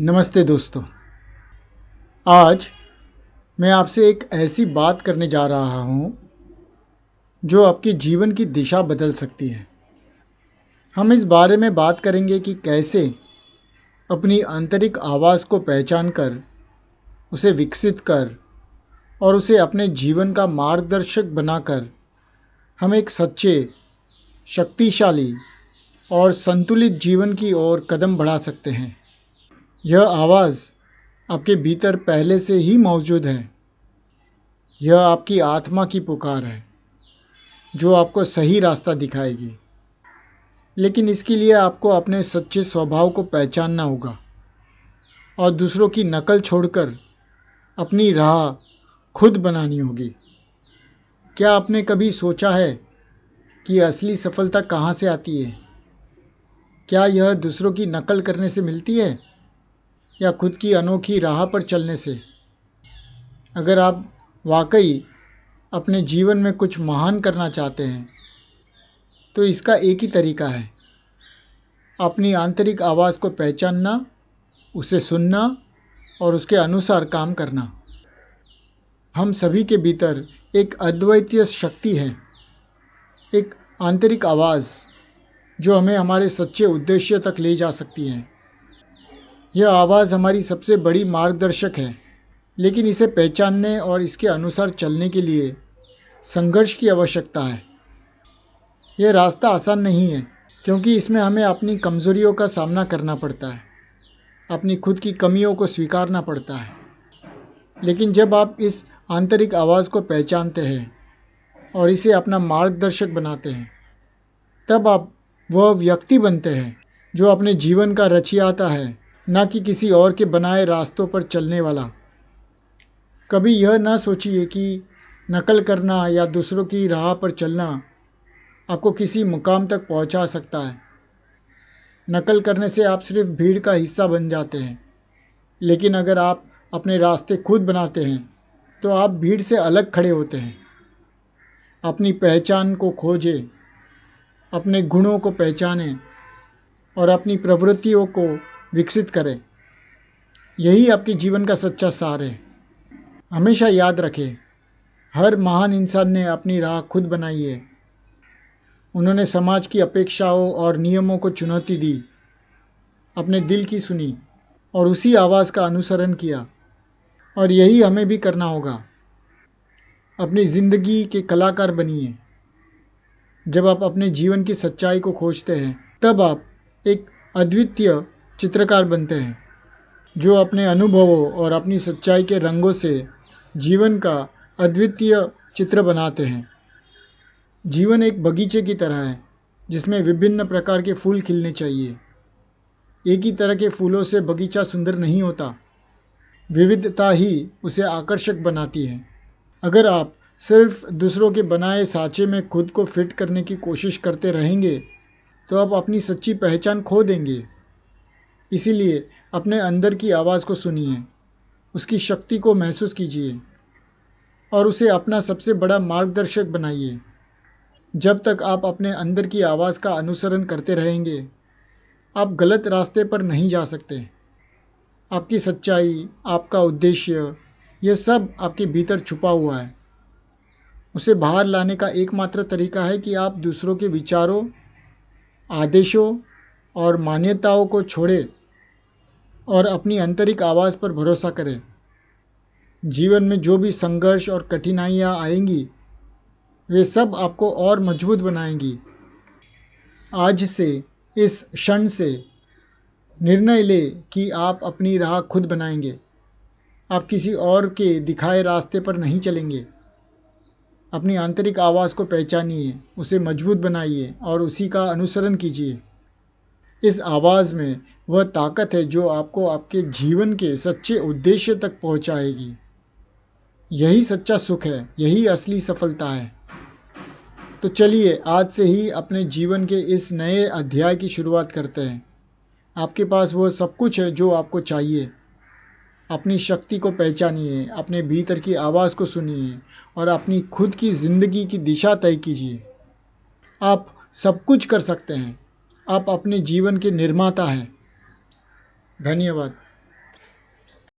नमस्ते दोस्तों। आज मैं आपसे एक ऐसी बात करने जा रहा हूँ जो आपके जीवन की दिशा बदल सकती है। हम इस बारे में बात करेंगे कि कैसे अपनी आंतरिक आवाज़ को पहचान कर, उसे विकसित कर और उसे अपने जीवन का मार्गदर्शक बनाकर हम एक सच्चे, शक्तिशाली और संतुलित जीवन की ओर कदम बढ़ा सकते हैं। यह आवाज़ आपके भीतर पहले से ही मौजूद है। यह आपकी आत्मा की पुकार है जो आपको सही रास्ता दिखाएगी। लेकिन इसके लिए आपको अपने सच्चे स्वभाव को पहचानना होगा और दूसरों की नकल छोड़कर अपनी राह खुद बनानी होगी। क्या आपने कभी सोचा है कि असली सफलता कहाँ से आती है? क्या यह दूसरों की नकल करने से मिलती है या खुद की अनोखी राह पर चलने से? अगर आप वाकई अपने जीवन में कुछ महान करना चाहते हैं तो इसका एक ही तरीका है, अपनी आंतरिक आवाज़ को पहचानना, उसे सुनना और उसके अनुसार काम करना। हम सभी के भीतर एक अद्वितीय शक्ति है, एक आंतरिक आवाज़ जो हमें हमारे सच्चे उद्देश्य तक ले जा सकती है। यह आवाज़ हमारी सबसे बड़ी मार्गदर्शक है, लेकिन इसे पहचानने और इसके अनुसार चलने के लिए संघर्ष की आवश्यकता है। यह रास्ता आसान नहीं है क्योंकि इसमें हमें अपनी कमज़ोरियों का सामना करना पड़ता है, अपनी खुद की कमियों को स्वीकारना पड़ता है। लेकिन जब आप इस आंतरिक आवाज़ को पहचानते हैं और इसे अपना मार्गदर्शक बनाते हैं, तब आप वह व्यक्ति बनते हैं जो अपने जीवन का रचयिता है, न कि किसी और के बनाए रास्तों पर चलने वाला। कभी यह ना सोचिए कि नकल करना या दूसरों की राह पर चलना आपको किसी मुकाम तक पहुंचा सकता है। नकल करने से आप सिर्फ भीड़ का हिस्सा बन जाते हैं, लेकिन अगर आप अपने रास्ते खुद बनाते हैं तो आप भीड़ से अलग खड़े होते हैं। अपनी पहचान को खोजें, अपने गुणों को पहचानें और अपनी प्रवृत्तियों को विकसित करें। यही आपके जीवन का सच्चा सार है। हमेशा याद रखें, हर महान इंसान ने अपनी राह खुद बनाई है। उन्होंने समाज की अपेक्षाओं और नियमों को चुनौती दी, अपने दिल की सुनी और उसी आवाज़ का अनुसरण किया। और यही हमें भी करना होगा। अपनी ज़िंदगी के कलाकार बनिए। जब आप अपने जीवन की सच्चाई को खोजते हैं, तब आप एक अद्वितीय चित्रकार बनते हैं जो अपने अनुभवों और अपनी सच्चाई के रंगों से जीवन का अद्वितीय चित्र बनाते हैं। जीवन एक बगीचे की तरह है जिसमें विभिन्न प्रकार के फूल खिलने चाहिए। एक ही तरह के फूलों से बगीचा सुंदर नहीं होता। विविधता ही उसे आकर्षक बनाती है। अगर आप सिर्फ दूसरों के बनाए सांचे में खुद को फिट करने की कोशिश करते रहेंगे तो आप अपनी सच्ची पहचान खो देंगे। इसीलिए अपने अंदर की आवाज़ को सुनिए, उसकी शक्ति को महसूस कीजिए और उसे अपना सबसे बड़ा मार्गदर्शक बनाइए। जब तक आप अपने अंदर की आवाज़ का अनुसरण करते रहेंगे, आप गलत रास्ते पर नहीं जा सकते। आपकी सच्चाई, आपका उद्देश्य, यह सब आपके भीतर छुपा हुआ है। उसे बाहर लाने का एकमात्र तरीका है कि आप दूसरों के विचारों, आदेशों और मान्यताओं को छोड़ें और अपनी आंतरिक आवाज़ पर भरोसा करें। जीवन में जो भी संघर्ष और कठिनाइयाँ आएंगी, वे सब आपको और मजबूत बनाएंगी। आज से, इस क्षण से निर्णय लें कि आप अपनी राह खुद बनाएंगे। आप किसी और के दिखाए रास्ते पर नहीं चलेंगे। अपनी आंतरिक आवाज़ को पहचानिए, उसे मजबूत बनाइए और उसी का अनुसरण कीजिए। इस आवाज़ में वह ताकत है जो आपको आपके जीवन के सच्चे उद्देश्य तक पहुंचाएगी। यही सच्चा सुख है, यही असली सफलता है। तो चलिए आज से ही अपने जीवन के इस नए अध्याय की शुरुआत करते हैं। आपके पास वह सब कुछ है जो आपको चाहिए। अपनी शक्ति को पहचानिए, अपने भीतर की आवाज़ को सुनिए और अपनी खुद की ज़िंदगी की दिशा तय कीजिए। आप सब कुछ कर सकते हैं। आप अपने जीवन के निर्माता हैं। धन्यवाद।